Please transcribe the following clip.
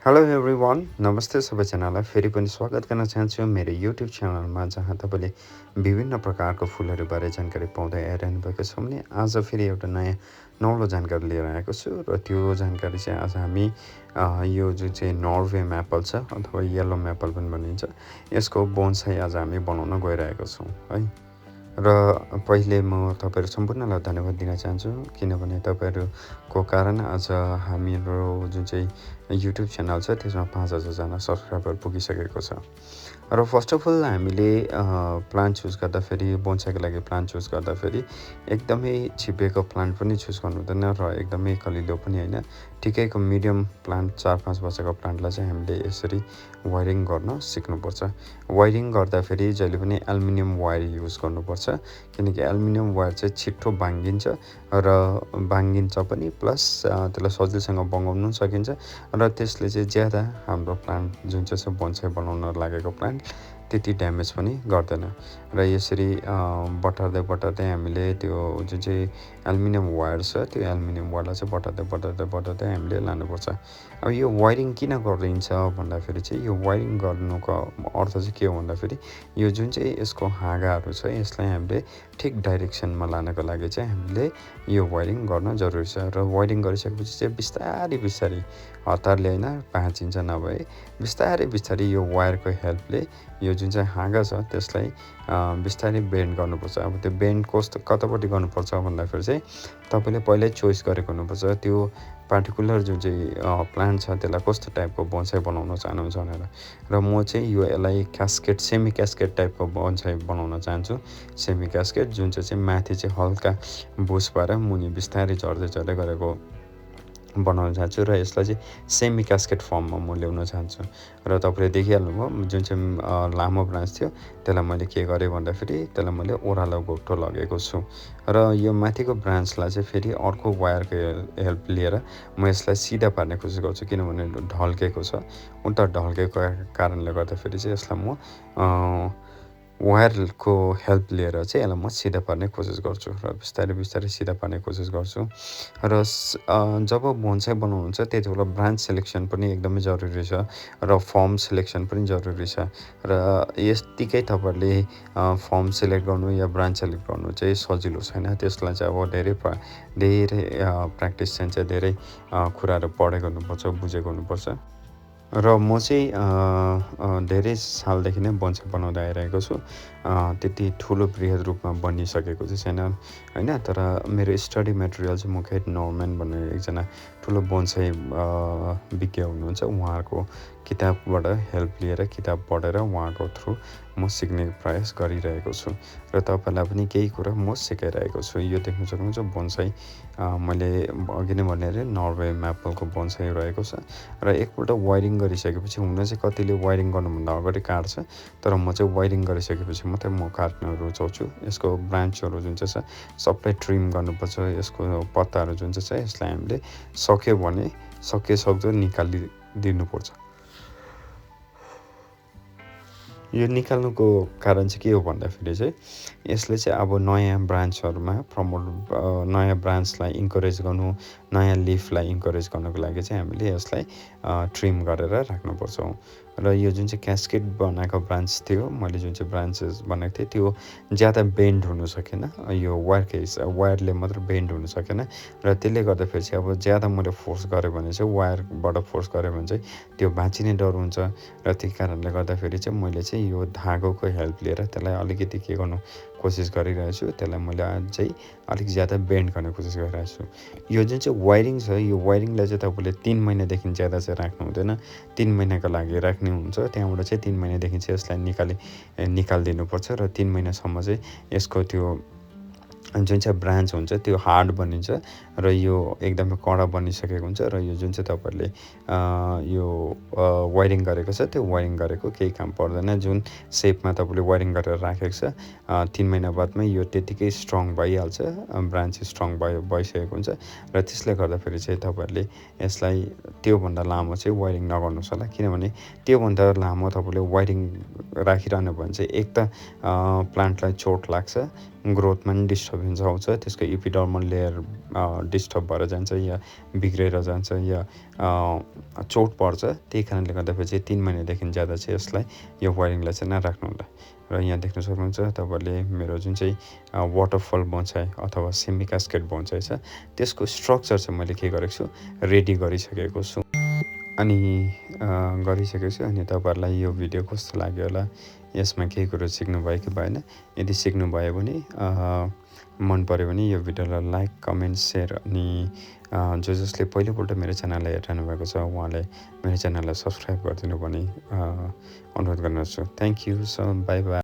Hello everyone नमस्ते सबैजनालाई फेरि पनि स्वागत गर्न चाहन्छु मेरो युट्युब च्यानलमा जहाँ तपाईँले विभिन्न प्रकारको फुलहरूबारे जानकारी पाउँदै आइरहनु भएको छ भने आज फेरि एउटा नयाँ नौलो जानकारी लिएर आएको छु र त्यो जानकारी चाहिँ आज हामी यो जुन चाहिँ नर्वे म्यापल छ अथवा येलो म्यापल पनि भनिन्छ यसको बोन्साई आज हामी बनाउन गइरहेको छौँ है। र पहिले म तपाईँहरू सम्पूर्णलाई धन्यवाद दिन चाहन्छु किनभने तपाईँहरूको कारण आज हाम्रो जुन चाहिँ युट्युब च्यानल छ त्यसमा 5000जना सब्सक्राइबर पुगिसकेको छ। र फर्स्ट अफ अल हामीले प्लान्ट चुज गर्दाखेरि बोन्साईको लागि प्लान्ट चुज गर्दाखेरि एकदमै छिपेको प्लान्ट पनि चुज गर्नु हुँदैन र एकदमै कलिलो पनि होइन, ठिकैको मिडियम प्लान्ट 4-5 वर्षको प्लान्टलाई चाहिँ हामीले यसरी वायरिङ गर्न सिक्नुपर्छ। वायरिङ गर्दाखेरि जहिले पनि एल्युमिनियम वायर युज गर्नुपर्छ किनकि एल्युमिनियम वायर चाहिँ छिट्टो भाङ्गिन्छ र भाङ्गिन्छ पनि प्लस त्यसलाई सजिलोसँग बगाउनु सकिन्छ र त्यसले चाहिँ ज्यादा हाम्रो प्लान्ट जुन चाहिँ बोन्साई बनाउन लागेको प्लान्ट त्यति ड्यामेज पनि गर्दैन। र यसरी बटार्दै हामीले त्यो जुन चाहिँ एल्युमिनियम वायर छ त्यो एल्युमिनियम वायरलाई चाहिँ बटार्दै हामीले लानुपर्छ। अब यो वायरिङ किन गरिन्छ भन्दाखेरि चाहिँ यो वायरिङ गर्नुको अर्थ चाहिँ के हो भन्दाखेरि यो जुन चाहिँ यसको हाँगाहरू छ यसलाई हामीले ठिक डाइरेक्सनमा लानको लागि चाहिँ हामीले यो वायरिङ गर्न जरुरी छ। र वायरिङ गरिसकेपछि चाहिँ बिस्तारै हतारले होइन भाँचिन्छ नभए बिस्तारै यो वायरको हेल्पले यो जुन चाहिँ हाँगा छ त्यसलाई बिस्तारै बेन्ड गर्नुपर्छ। अब त्यो बेन्ड कतापट्टि गर्नुपर्छ भन्दाखेरि चाहिँ तपाईँले पहिल्यै चोइस गरेको हुनुपर्छ त्यो पार्टिकुलर जुन चाहिँ प्लान्ट छ त्यसलाई कस्तो टाइपको बोन्साई बनाउन चाहनुहुन्छ भनेर। र म चाहिँ यसलाई क्यास्केड सेमी क्यास्केड टाइपको बोन्साई बनाउन चाहन्छु। सेमी क्यास्केड जुन चाहिँ माथि चाहिँ हल्का बुस भएर मुनि बिस्तारै चढ्दै गरेको बनाउन चाहन्छु र यसलाई चाहिँ सेमी क्यास्केड फर्ममा म ल्याउन चाहन्छु। र तपाईँले देखिहाल्नुभयो जुन चाहिँ लामो ब्रान्च थियो त्यसलाई मैले के गरेँ भन्दाखेरि त्यसलाई मैले ओह्रालो गोप्टो लगेको छु र यो माथिको ब्रान्चलाई चाहिँ फेरि अर्को वायरको हेल्प लिएर म यसलाई सिधा पार्ने कोसिस गर्छु किनभने ढल्केको छ। उता ढल्केको कारणले गर्दाखेरि चाहिँ यसलाई म वायरको हेल्प लिएर चाहिँ यसलाई म सिधा पार्ने कोसिस गर्छु र बिस्तारै सिधा पार्ने कोसिस गर्छु। र जब बोन्साई बनाउनुहुन्छ त्यति बेला ब्रान्च सेलेक्सन पनि एकदमै जरुरी छ र फर्म सेलेक्सन पनि जरुरी छ। र यतिकै तपाईँहरूले फर्म सेलेक्ट गर्नु या ब्रान्च सेलेक्ट गर्नु चाहिँ सजिलो छैन, त्यसलाई चाहिँ अब धेरै प्र्याक्टिस चाहिँ धेरै कुराहरू पढेको हुनुपर्छ, बुझेको हुनुपर्छ। र म चाहिँ धेरै सालदेखि नै बोन्साई बनाउँदै आइरहेको छु। त्यति ठुलो बृहत रूपमा बनिसकेको चाहिँ छैन होइन, तर मेरो स्टडी मेटेरियल चाहिँ मुकेट नोर्म्यान भन्ने एकजना ठुलो बोन्साई विज्ञ हुनुहुन्छ, उहाँहरूको किताबबाट हेल्प लिएर किताब पढेर उहाँको थ्रु म सिक्ने प्रयास गरिरहेको छु र तपाईँलाई पनि केही कुरा म सिकाइरहेको छु। यो देख्न सक्नुहुन्छ बोन्साई मैले अघि नै भने नर्वे म्यापलको बोन्साई रहेको छ र एकपल्ट वायरिङ गरिसकेपछि हुन चाहिँ कतिले वायरिङ गर्नुभन्दा अगाडि काट्छ, तर म चाहिँ वायरिङ गरिसकेपछि मात्रै म काट्न रुचाउँछु। यसको ब्रान्चहरू जुन चाहिँ छ सबै ट्रिम गर्नुपर्छ, यसको पत्ताहरू जुन चाहिँ छ यसलाई हामीले सक्यो भने सक्दो निकालिदिनुपर्छ। यो निकाल्नुको कारण चाहिँ के हो भन्दाखेरि चाहिँ यसले चाहिँ अब नयाँ ब्रान्चहरूमा नयाँ ब्रान्चलाई इन्करेज गर्नु, नयाँ लिफलाई इन्करेज गर्नुको लागि चाहिँ हामीले यसलाई ट्रिम गरेर राख्नुपर्छ। र यो जुन चाहिँ क्यास्केड बनाएको ब्रान्च थियो, मैले जुन चाहिँ ब्रान्चेस बनाएको थिएँ त्यो ज्यादा बेन्ड हुनु सकेन, यो वायरले मात्र बेन्ड हुनु सकेन र त्यसले गर्दाखेरि चाहिँ अब ज्यादा मैले फोर्स गरेँ भने चाहिँ वायरबाट फोर्स गरेँ भने चाहिँ त्यो भाँचिने डर हुन्छ र त्यही कारणले गर्दाखेरि चाहिँ मैले चाहिँ यो धागोको हेल्प लिएर त्यसलाई अलिकति के गर्नु कोसिस गरिरहेको छु, त्यसलाई मैले अझै अलिक ज्यादा बेन्ड गर्ने कोसिस गरिरहेको छु। यो जुन चाहिँ वायरिङ छ यो वायरिङलाई चाहिँ तपाईँले 3 महिनादेखि ज्यादा चाहिँ राख्नु हुँदैन, 3 महिनाको लागि राख्ने हुन्छ, त्यहाँबाट चाहिँ 3 महिनादेखि चाहिँ यसलाई निकालिदिनुपर्छ र 3 महिनासम्म चाहिँ यसको त्यो जुन चाहिँ ब्रान्च हुन्छ त्यो हार्ड बनिन्छ र यो एकदमै कडा बनिसकेको हुन्छ र यो जुन चाहिँ तपाईँहरूले यो वायरिङ गरेको छ त्यो वायरिङ गरेको केही काम पर्दैन। जुन सेपमा तपाईँले वायरिङ गरेर राखेको छ 3 महिना बादमै यो त्यतिकै स्ट्रङ भइहाल्छ, ब्रान्च स्ट्रङ भइसकेको हुन्छ र त्यसले गर्दाखेरि चाहिँ तपाईँहरूले यसलाई त्योभन्दा लामो चाहिँ वायरिङ नगर्नुहोस् होला, किनभने त्योभन्दा लामो तपाईँले वायरिङ राखिरहनु भने चाहिँ एक त प्लान्टलाई चोट लाग्छ, ग्रोथमा पनि डिस्टर्बेन्स आउँछ, त्यसको इपिडर्मल लेयर डिस्टर्ब भएर जान्छ या बिग्रेर जान्छ या चोट पर्छ। त्यही कारणले गर्दाखेरि चाहिँ 3 महिनादेखि ज्यादा चाहिँ यसलाई यो वायरिङलाई चाहिँ नराख्नु होला। र यहाँ देख्न सक्नुहुन्छ तपाईँले मेरो जुन चाहिँ वाटरफल बोन्साई अथवा सेमी कास्केड बोन्साई छ त्यसको स्ट्रक्चर चाहिँ मैले के गरेको छु, रेडी गरिसकेको छु अनि तपाईँहरूलाई यो भिडियो कस्तो लाग्यो होला, यसमा केही कुरो सिक्नुभयो कि भएन? यदि सिक्नुभयो भने मन पऱ्यो भने यो भिडियोलाई लाइक, कमेन्ट, सेयर अनि जसले पहिलोपल्ट मेरो च्यानललाई हेरिरहनु भएको छ उहाँले मेरो च्यानललाई सब्सक्राइब गरिदिनु भनी अनुरोध गर्न चाहन्छु। Thank you so, by by.